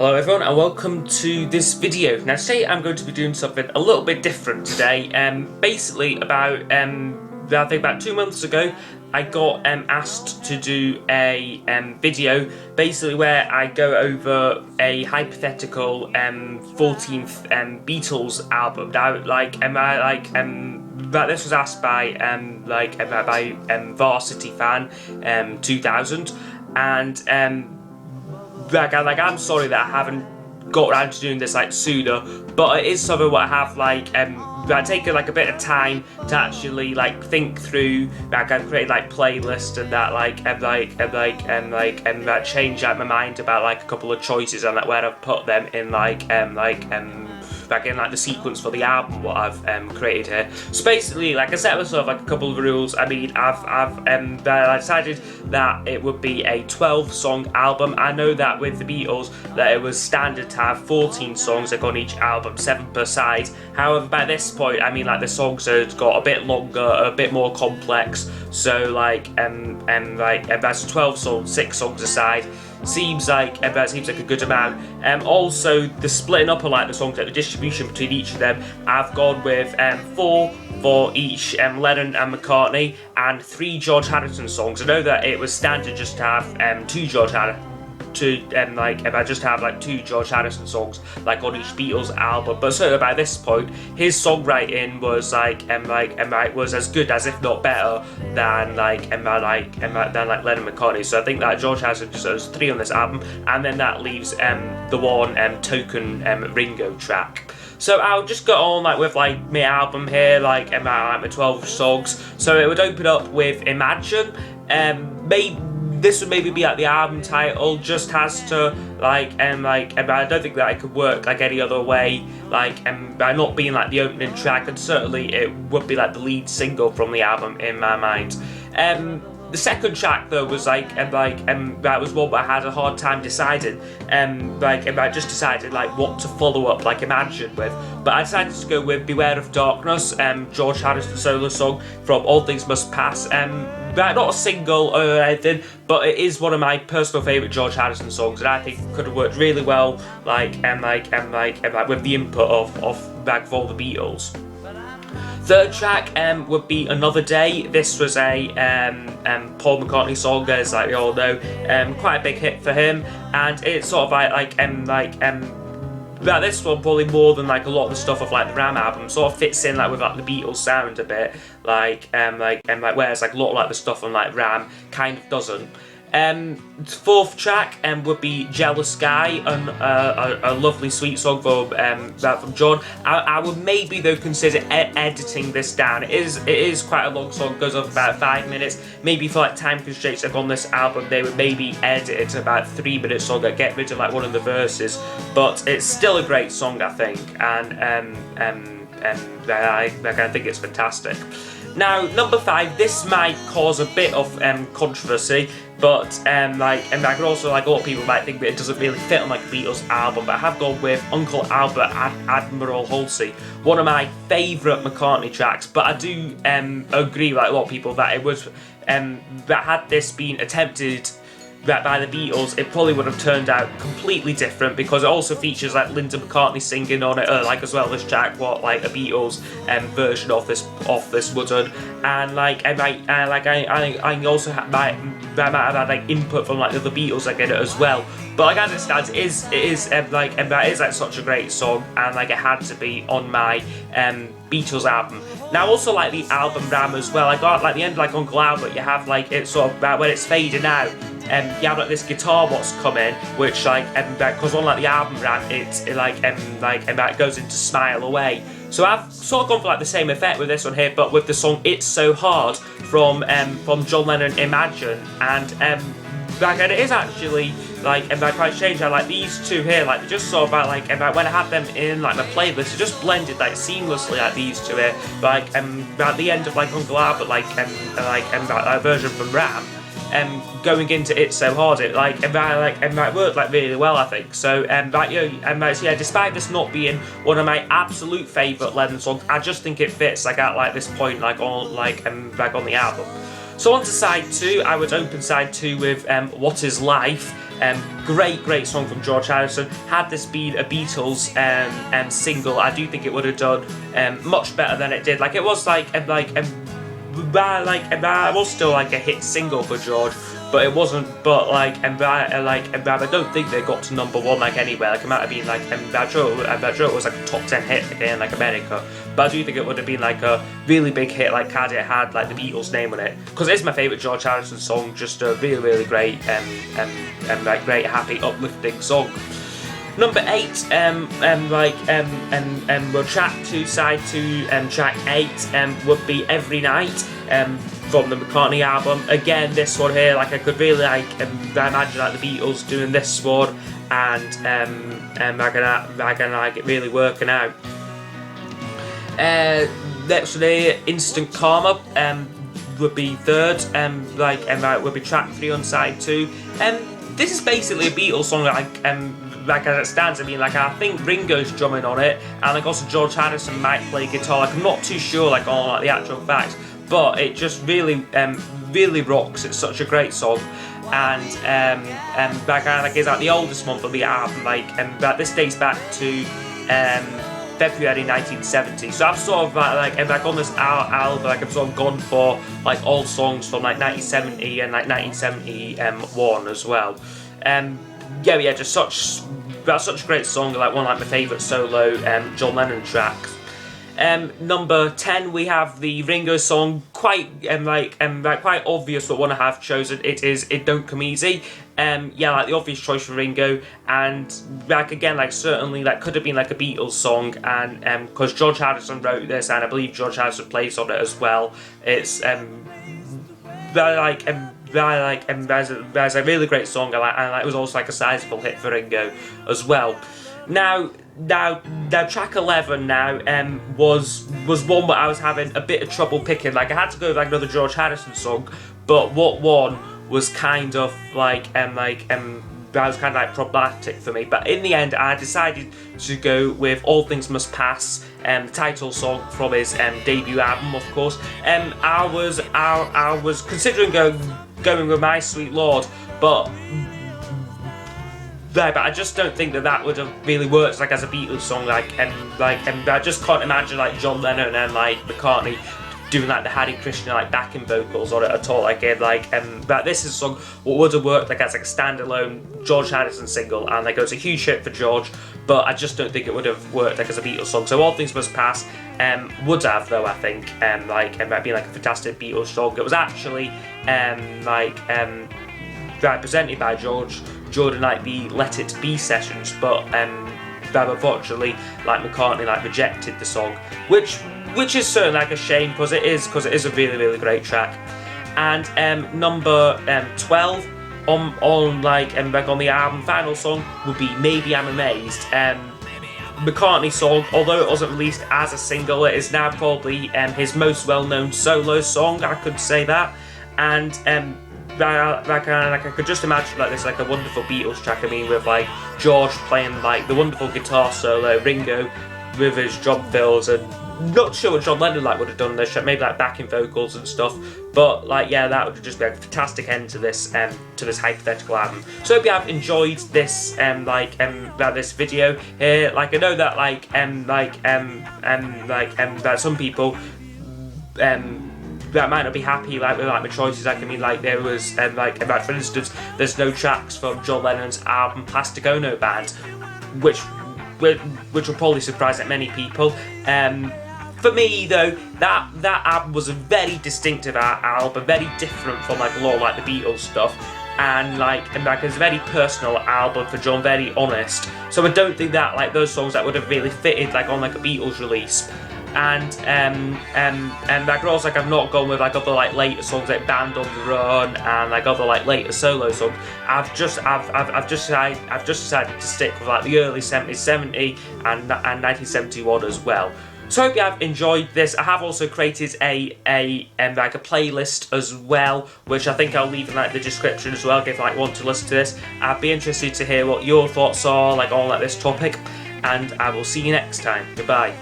Hello everyone and welcome to this video. Now today I'm going to be doing something a little bit different today. Basically I think about 2 months ago I got asked to do a video basically where I go over a hypothetical 14th Beatles album. Now this was asked by Varsity Fan 2000 and I'm sorry that I haven't got around to doing this sooner, but it is something what I have I've taken a bit of time to actually think through. I've created playlists and that change my mind about a couple of choices and where I've put them in the sequence for the album what I've created here. So basically, I set myself a couple of rules. I mean, I decided that it would be a 12-song album. I know that with the Beatles that it was standard to have 14 songs on each album, 7 per side. However, by this point, I mean the songs have got a bit longer, a bit more complex. So that's 12 songs, 6 songs aside. Seems like a good amount. Also, the splitting up of the songs, the distribution between each of them, I've gone with 4 for each Lennon and McCartney and 3 George Harrison songs. I know that it was standard just to have 2 George Harrison. Just have 2 George Harrison songs on each Beatles album, but certainly by this point his songwriting was was as good as if not better than Lennon McCartney. So I think that George Harrison deserves 3 on this album, and then that leaves the one token Ringo track. So I'll just go on with my album here, my 12 songs. So it would open up with Imagine. This would maybe be the album title, just has to I don't think that it could work any other way, by not being the opening track, and certainly it would be the lead single from the album in my mind. The second track though was that was one where I had a hard time deciding. I just decided what to follow up Imagine with, but I decided to go with Beware of Darkness, George Harrison solo song from All Things Must Pass. Not a single or anything, but it is one of my personal favourite George Harrison songs, and I think could have worked really well with the input of all the Beatles. Third track would be Another Day. This was a Paul McCartney song, as we all know, quite a big hit for him, and it's sort of this one probably more than a lot of the stuff of the Ram album sort of fits in with the Beatles sound a bit, whereas a lot of the stuff on Ram kind of doesn't. Fourth track would be Jealous Guy, a lovely sweet song from John. I would maybe though consider editing this down. It is quite a long song, goes on for about 5 minutes. Maybe for time constraints on this album they would maybe edit it to about 3 minutes song and get rid of one of the verses, but it's still a great song I think, and I think it's fantastic. Now, number 5, this might cause a bit of controversy, but and could also a lot of people might think that it doesn't really fit on a Beatles album, but I have gone with Uncle Albert Admiral Halsey, one of my favourite McCartney tracks. But I do agree with a lot of people that it was that had this been attempted by the Beatles, it probably would have turned out completely different, because it also features Linda McCartney singing on it, as well this track what a Beatles version of this would have, and I also might have had input from the other Beatles in it as well. But as it stands, it is such a great song, and it had to be on my Beatles album. Now also the album Ram as well. I got the end of Uncle Albert, you have it's sort of when it's fading out. You have this guitar what's coming, which because on the album Ram, it goes into Smile Away. So I've sort of gone for the same effect with this one here, but with the song It's So Hard from John Lennon Imagine, and it is actually quite strange how these two here they just sort of when I had them in my playlist, it just blended seamlessly these two here, at the end of Uncle Albert a version from Ram. Going into It's So Hard, it worked really well, I think. So despite this not being one of my absolute favourite Lennon songs, I just think it fits at this point on the album. So on to side 2, I would open side 2 with What Is Life. Great song from George Harrison. Had this been a Beatles single, I do think it would have done much better than it did. Like it was it was still like a hit single for George, but it wasn't. But I don't think they got to #1 like anywhere. Like it might have been like I'm sure it was like a top 10 hit in like America. But I do think it would have been like a really big hit, like had it had like the Beatles name on it, because it's my favourite George Harrison song. Just a really great great happy uplifting song. Number 8, well, track 2, side 2, track 8 would be Every Night from the McCartney album. Again, this one here, like I could really imagine like the Beatles doing this one, and I can like it really working out. Next one here, Instant Karma would be 3rd, would be track 3 on side 2. This is basically a Beatles song, like as it stands. I mean, like I think Ringo's drumming on it, and like also George Harrison might play guitar. Like I'm not too sure like on like the actual facts, but it just really rocks. It's such a great song, and like is like the oldest one from the album. This dates back to February 1970. So I've sort of like on this album, like I've sort of gone for like old songs from like 1970 and like 1971 as well. Just such a great song, like one of like my favourite solo John Lennon tracks. Number 10, we have the Ringo song, quite quite obvious what one I have chosen. It is It Don't Come Easy. Like the obvious choice for Ringo, and like again, like certainly like could have been like a Beatles song, and because George Harrison wrote this, and I believe George Harrison plays on it as well. It's there's a really great song, and it was also like a sizable hit for Ringo as well. Now track 11 was one where I was having a bit of trouble picking. Like I had to go with like another George Harrison song, but what one was kind of that was kind of like problematic for me. But in the end, I decided to go with All Things Must Pass, the title song from his debut album, of course. I was considering going with My Sweet Lord, but I just don't think that would have really worked like as a Beatles song. I just can't imagine like John Lennon and like McCartney doing like the Hare Krishna like backing vocals on it at all. This is a song what would have worked like as like a standalone George Harrison single, and like it was a huge hit for George, but I just don't think it would have worked like as a Beatles song. So All Things Must Pass would have, though, I think, might be like a fantastic Beatles song. It was actually presented by George during like the Let It Be sessions, but unfortunately like McCartney like rejected the song, which is certainly like a shame, because it is a really great track. And number 12 on the album, final song would be Maybe I'm Amazed. McCartney song, although it wasn't released as a single, it is now probably his most well-known solo song, I could say that. And I could just imagine like this like a wonderful Beatles track. I mean, with like George playing like the wonderful guitar solo, Ringo with his drum fills, and not sure what John Lennon like would have done this, maybe like backing vocals and stuff. But that would just be a fantastic end to this Hypothetical album. So I hope you have enjoyed this this video here. Like I know that that some people that might not be happy with my choices. Like I mean, like there was for instance, there's no tracks from John Lennon's album Plastic Ono Band, which will probably surprise many people. For me though, that album was a very distinctive album, very different from like a lot of like the Beatles stuff, and it's a very personal album for John, very honest. So I don't think that like those songs that would have really fitted like on like a Beatles release. And also I'm not going with like other like later songs like Band on the Run and like other like later solo songs. I've just decided to stick with like the early 70s, 70 and 1971 as well. So I hope you have enjoyed this. I have also created a playlist as well, which I think I'll leave in like the description as well if you want to listen to this. I'd be interested to hear what your thoughts are like on like this topic, and I will see you next time. Goodbye.